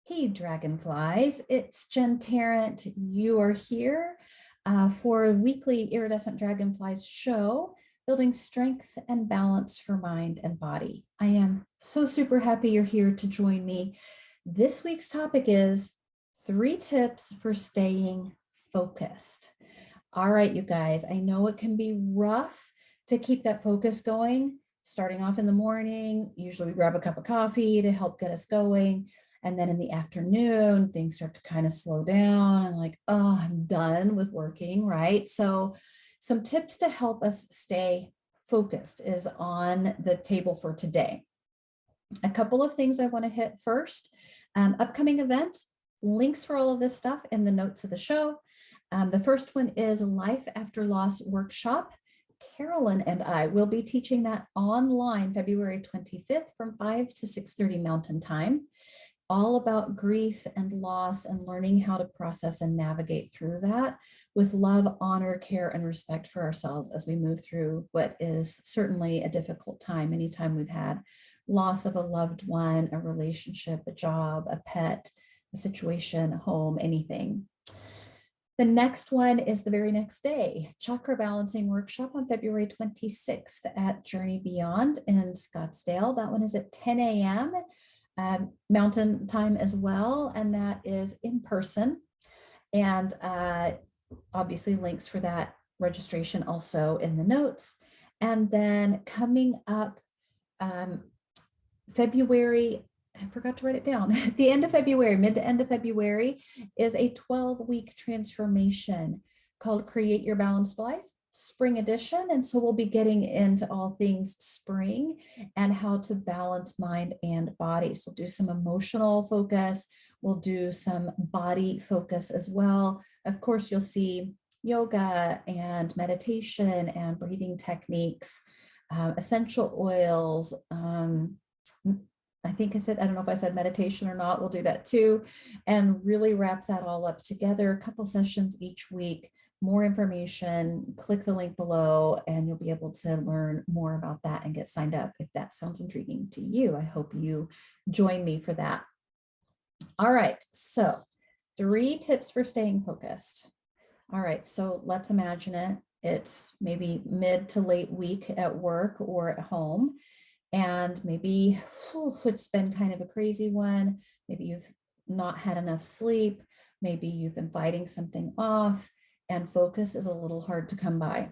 Hey, dragonflies, it's Jen Tarrant. You are here for a weekly Iridescent Dragonflies show, building strength and balance for mind and body. I am so super happy you're here to join me. This week's topic is 3 tips for staying focused. All right, you guys, I know it can be rough to keep that focus going. Starting off in the morning, usually we grab a cup of coffee to help get us going. And then in the afternoon, things start to kind of slow down and like, oh, I'm done with working, right? So some tips to help us stay focused is on the table for today. A couple of things I want to hit first. Upcoming events, links for all of this stuff in the notes of the show. The first one is Life After Loss Workshop. Carolyn and I will be teaching that online February 25th from 5 to 6:30 Mountain Time. All about grief and loss and learning how to process and navigate through that with love, honor, care, and respect for ourselves as we move through what is certainly a difficult time. Anytime we've had loss of a loved one, a relationship, a job, a pet, a situation, a home, anything. The next one is the very next day, Chakra Balancing Workshop on February 26th at Journey Beyond in Scottsdale. That one is at 10 a.m. Mountain time as well, and that is in person. And obviously links for that registration also in the notes. And then coming up February, I forgot to write it down. At the end of February, mid to end of February, is a 12-week transformation called Create Your Balanced Life, spring edition. And so we'll be getting into all things spring and how to balance mind and body. So we'll do some emotional focus. We'll do some body focus as well. Of course, you'll see yoga and meditation and breathing techniques, essential oils, I think I don't know if I said meditation or not, we'll do that too, and really wrap that all up together, a couple sessions each week, more information, click the link below, and you'll be able to learn more about that and get signed up if that sounds intriguing to you. I hope you join me for that. All right, so 3 tips for staying focused. All right, so let's imagine it. It's maybe mid to late week at work or at home. And maybe it's been kind of a crazy one. Maybe you've not had enough sleep. Maybe you've been fighting something off and focus is a little hard to come by,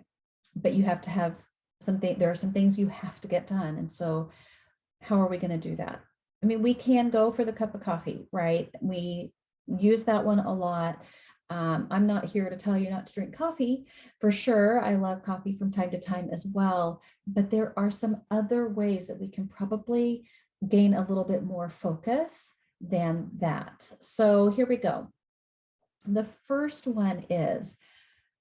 but you have to have something. There are some things you have to get done. And so how are we going to do that? I mean, we can go for the cup of coffee, right? We use that one a lot. I'm not here to tell you not to drink coffee. For sure, I love coffee from time to time as well, but there are some other ways that we can probably gain a little bit more focus than that. So here we go. The first one is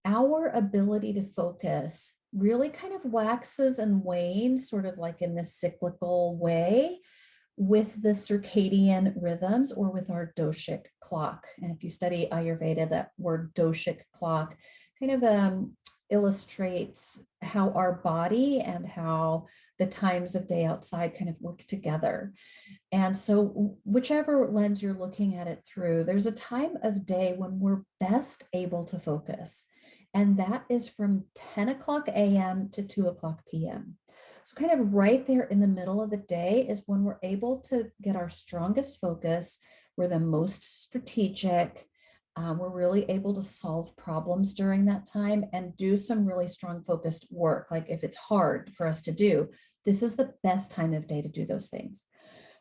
our ability to focus really kind of waxes and wanes, sort of like in this cyclical way, with the circadian rhythms or with our doshic clock. And if you study Ayurveda, that word doshic clock kind of illustrates how our body and how the times of day outside kind of work together. And so whichever lens you're looking at it through, there's a time of day when we're best able to focus. And that is from 10 o'clock a.m. to 2 o'clock p.m. So kind of right there in the middle of the day is when we're able to get our strongest focus. We're the most strategic. We're really able to solve problems during that time and do some really strong focused work. Like if it's hard for us to do, this is the best time of day to do those things.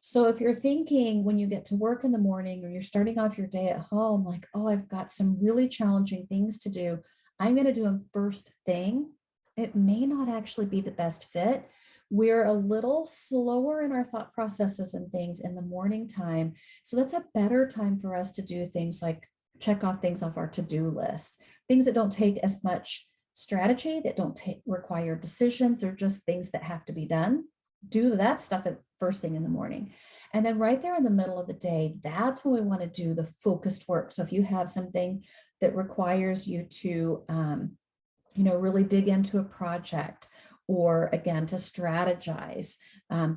So if you're thinking when you get to work in the morning or you're starting off your day at home, like, oh, I've got some really challenging things to do, I'm going to do them first thing. It may not actually be the best fit. We're a little slower in our thought processes and things in the morning time. So that's a better time for us to do things like check off things off our to-do list, things that don't take as much strategy, that don't require decisions. They're just things that have to be done. Do that stuff at first thing in the morning. And then right there in the middle of the day, that's when we want to do the focused work. So if you have something that requires you to really dig into a project or again, to strategize.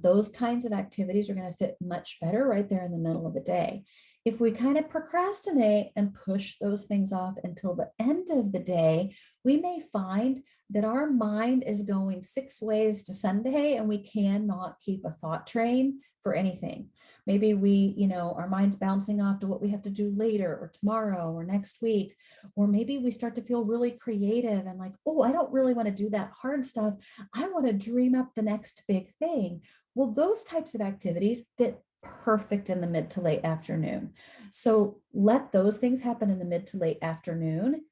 Those kinds of activities are going to fit much better right there in the middle of the day. If we kind of procrastinate and push those things off until the end of the day, we may find that our mind is going 6 ways to Sunday and we cannot keep a thought train for anything. Maybe our mind's bouncing off to what we have to do later or tomorrow or next week. Or maybe we start to feel really creative and like, oh, I don't really want to do that hard stuff. I want to dream up the next big thing. Well, those types of activities fit perfect in the mid to late afternoon. So let those things happen in the mid to late afternoon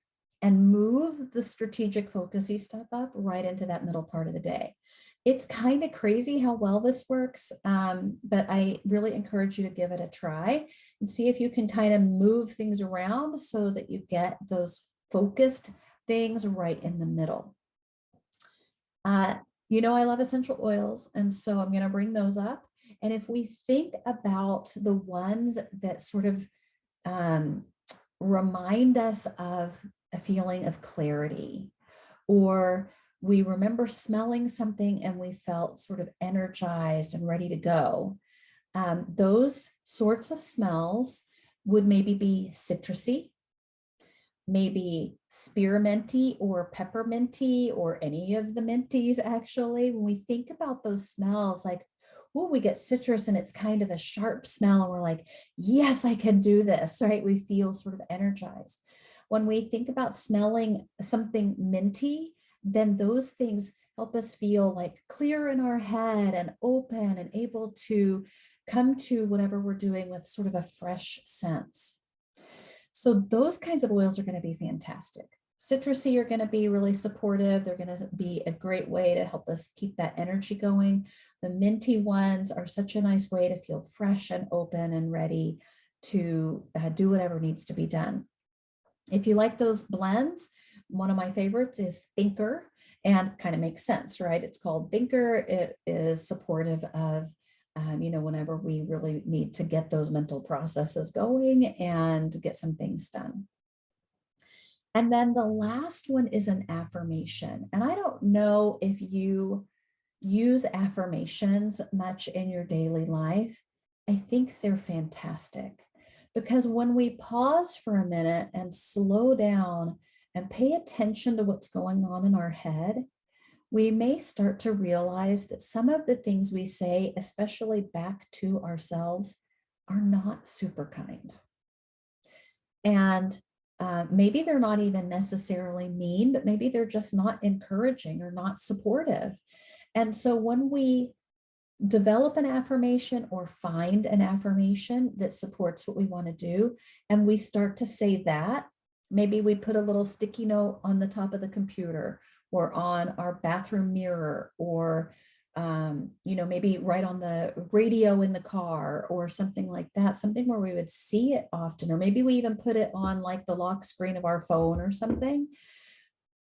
and move the strategic focusy stuff up right into that middle part of the day. It's kind of crazy how well this works, but I really encourage you to give it a try and see if you can kind of move things around so that you get those focused things right in the middle. I love essential oils, and so I'm going to bring those up. And if we think about the ones that sort of remind us of a feeling of clarity, or we remember smelling something and we felt sort of energized and ready to go, those sorts of smells would maybe be citrusy, maybe spearminty or pepperminty or any of the minties. Actually, when we think about those smells, like, oh, we get citrus and it's kind of a sharp smell and we're like, yes, I can do this, right? We feel sort of energized. When we think about smelling something minty, then those things help us feel like clear in our head and open and able to come to whatever we're doing with sort of a fresh sense. So those kinds of oils are going to be fantastic. Citrusy are going to be really supportive. They're going to be a great way to help us keep that energy going. The minty ones are such a nice way to feel fresh and open and ready to do whatever needs to be done. If you like those blends, one of my favorites is Thinker, and kind of makes sense, right? It's called Thinker. It is supportive of whenever we really need to get those mental processes going and get some things done. And then the last one is an affirmation. And I don't know if you use affirmations much in your daily life. I think they're fantastic because when we pause for a minute and slow down and pay attention to what's going on in our head, we may start to realize that some of the things we say, especially back to ourselves, are not super kind. And maybe they're not even necessarily mean, but maybe they're just not encouraging or not supportive. And so when we develop an affirmation or find an affirmation that supports what we want to do, and we start to say that, maybe we put a little sticky note on the top of the computer or on our bathroom mirror, or maybe right on the radio in the car or something like that, something where we would see it often, or maybe we even put it on like the lock screen of our phone or something,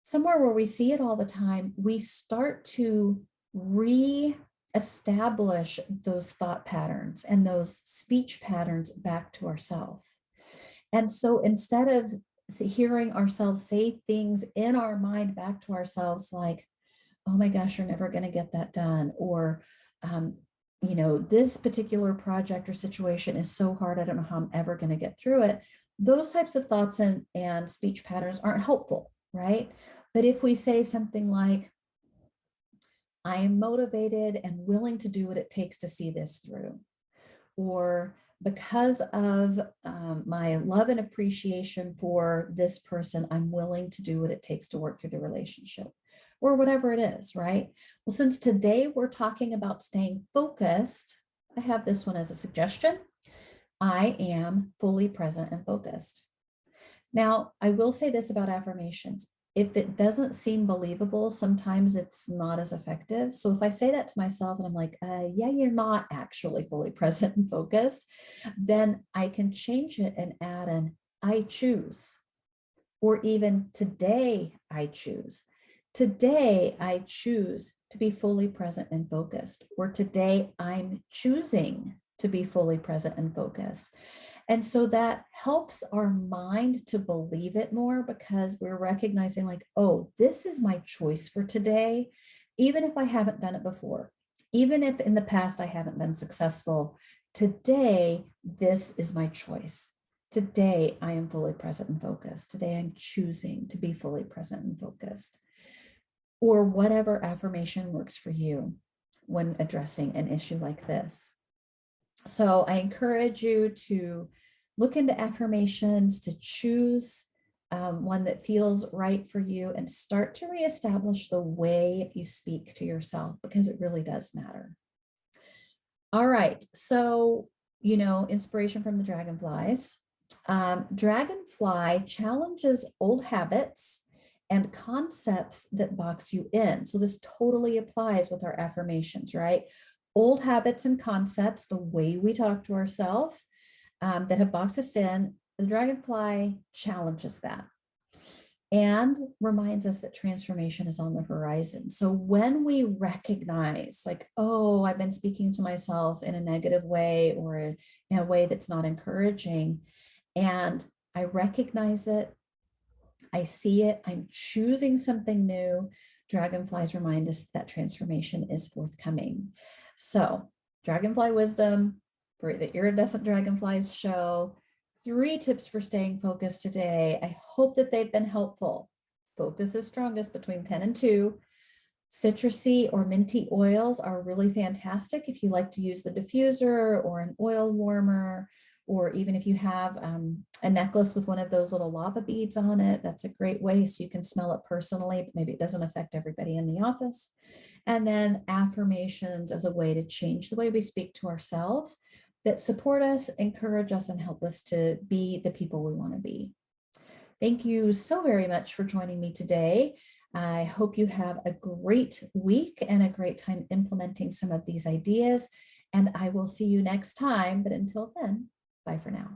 somewhere where we see it all the time. We start to re-establish those thought patterns and those speech patterns back to ourselves. And so instead of hearing ourselves say things in our mind back to ourselves like, oh my gosh, you're never going to get that done, or this particular project or situation is so hard, I don't know how I'm ever going to get through it. Those types of thoughts and speech patterns aren't helpful, right? But if we say something like, I am motivated and willing to do what it takes to see this through, or because of my love and appreciation for this person, I'm willing to do what it takes to work through the relationship, or whatever it is, right? Well, since today we're talking about staying focused, I have this one as a suggestion. I am fully present and focused. Now, I will say this about affirmations. If it doesn't seem believable, sometimes it's not as effective. So if I say that to myself and I'm like, yeah, you're not actually fully present and focused, then I can change it and add an I choose, or even today I choose. Today I choose to be fully present and focused, or today I'm choosing to be fully present and focused. And so that helps our mind to believe it more, because we're recognizing like, oh, this is my choice for today, even if I haven't done it before, even if in the past I haven't been successful. Today, this is my choice. Today, I am fully present and focused. Today, I'm choosing to be fully present and focused. Or whatever affirmation works for you when addressing an issue like this. So I encourage you to look into affirmations, to choose one that feels right for you, and start to reestablish the way you speak to yourself, because it really does matter. All right, so, inspiration from the dragonflies. Dragonfly challenges old habits and concepts that box you in. So this totally applies with our affirmations, right? Old habits and concepts, the way we talk to ourselves, that have boxed us in, the dragonfly challenges that and reminds us that transformation is on the horizon. So when we recognize, like, oh, I've been speaking to myself in a negative way or in a way that's not encouraging, and I recognize it, I see it, I'm choosing something new, dragonflies remind us that transformation is forthcoming. So, dragonfly wisdom for the iridescent dragonflies show. 3 tips for staying focused today. I hope that they've been helpful. Focus is strongest between 10 and 2. Citrusy or minty oils are really fantastic if you like to use the diffuser or an oil warmer, or even if you have a necklace with one of those little lava beads on it. That's a great way so you can smell it personally, but maybe it doesn't affect everybody in the office. And then affirmations as a way to change the way we speak to ourselves, that support us, encourage us, and help us to be the people we want to be. Thank you so very much for joining me today. I hope you have a great week and a great time implementing some of these ideas. And I will see you next time. But until then, bye for now.